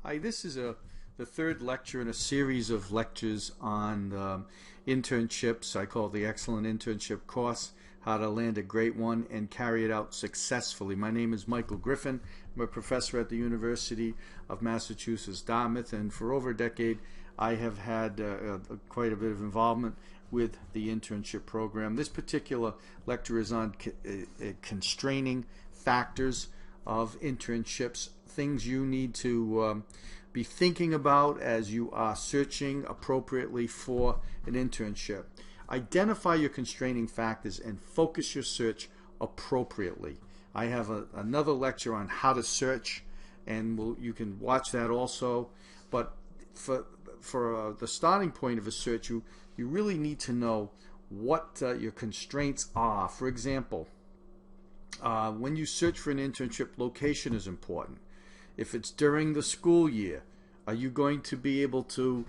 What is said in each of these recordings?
Hi, this is the third lecture in a series of lectures on internships. I call it the Excellent Internship Course, how to land a great one and carry it out successfully. My name is Michael Griffin. I'm a professor at the University of Massachusetts Dartmouth, and for over a decade I have had quite a bit of involvement with the internship program. This particular lecture is on constraining factors of internships, things you need to be thinking about as you are searching appropriately for an internship. Identify your constraining factors and focus your search appropriately. I have another lecture on how to search, and you can watch that also. But for the starting point of a search, you really need to know what your constraints are. For example, when you search for an internship, location is important. If it's during the school year, are you going to be able to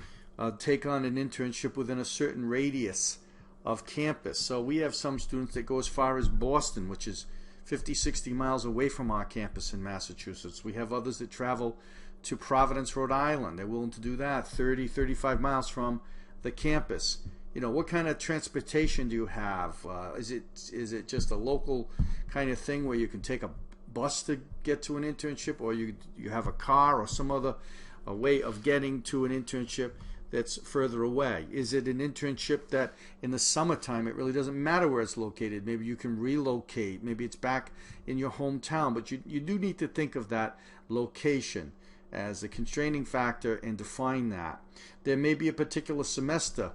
take on an internship within a certain radius of campus? So we have some students that go as far as Boston, which is 50, 60 miles away from our campus in Massachusetts. We have others that travel to Providence, Rhode Island. They're willing to do that, 30, 35 miles from the campus. You know, what kind of transportation do you have? Is it just a local kind of thing where you can take a bus to get to an internship, or you have a car or some other way of getting to an internship that's further away? Is it an internship that in the summertime it really doesn't matter where it's located? Maybe you can relocate. Maybe it's back in your hometown, but you do need to think of that location as a constraining factor and define that. There may be a particular semester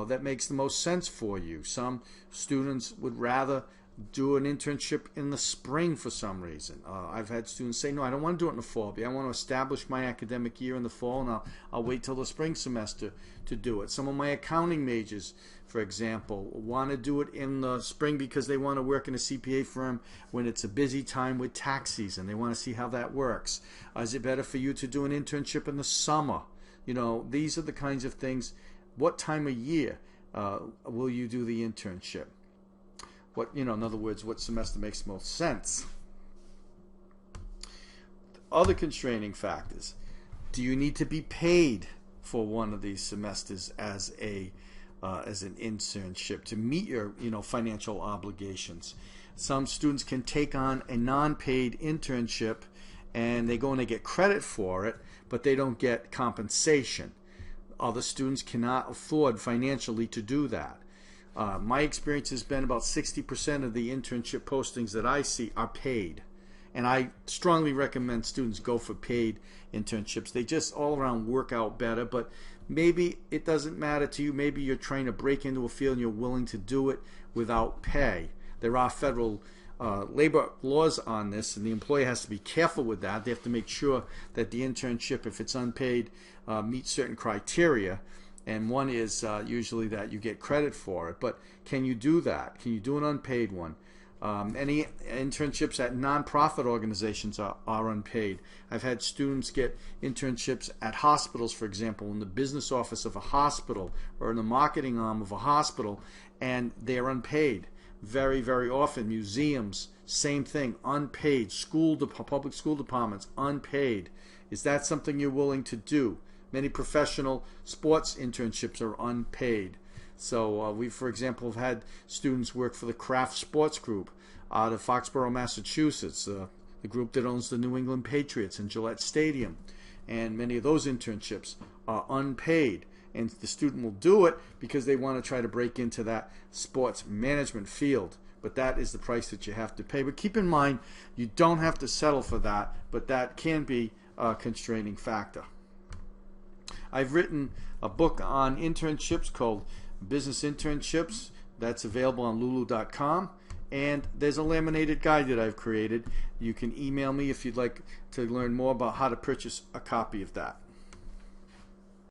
that makes the most sense for you. Some students would rather do an internship in the spring for some reason. I've had students say, no, I don't want to do it in the fall. I want to establish my academic year in the fall, and I'll wait till the spring semester to do it. Some of my accounting majors, for example, want to do it in the spring because they want to work in a CPA firm when it's a busy time with tax season. They want to see how that works. Is it better for you to do an internship in the summer? You know, these are the kinds of things. What time of year will you do the internship? In other words, what semester makes most sense? Other constraining factors. Do you need to be paid for one of these semesters as an internship to meet your financial obligations? Some students can take on a non-paid internship and they go and they get credit for it, but they don't get compensation. Other students cannot afford financially to do that. My experience has been about 60% of the internship postings that I see are paid. And I strongly recommend students go for paid internships. They just all around work out better, but maybe it doesn't matter to you. Maybe you're trying to break into a field and you're willing to do it without pay. There are federal labor laws on this, and the employer has to be careful with that. They have to make sure that the internship, if it's unpaid, meets certain criteria. And one is usually that you get credit for it. But can you do that? Can you do an unpaid one? Any internships at nonprofit organizations are unpaid. I've had students get internships at hospitals, for example, in the business office of a hospital or in the marketing arm of a hospital, and they're unpaid. Very, very often, museums, same thing, unpaid. Public school departments, unpaid. Is that something you're willing to do? Many professional sports internships are unpaid. So we, for example, have had students work for the Kraft Sports Group out of Foxborough, Massachusetts, the group that owns the New England Patriots and Gillette Stadium. And many of those internships are unpaid. And the student will do it because they want to try to break into that sports management field. But that is the price that you have to pay. But keep in mind, you don't have to settle for that, but that can be a constraining factor. I've written a book on internships called Business Internships. That's available on lulu.com. And there's a laminated guide that I've created. You can email me if you'd like to learn more about how to purchase a copy of that.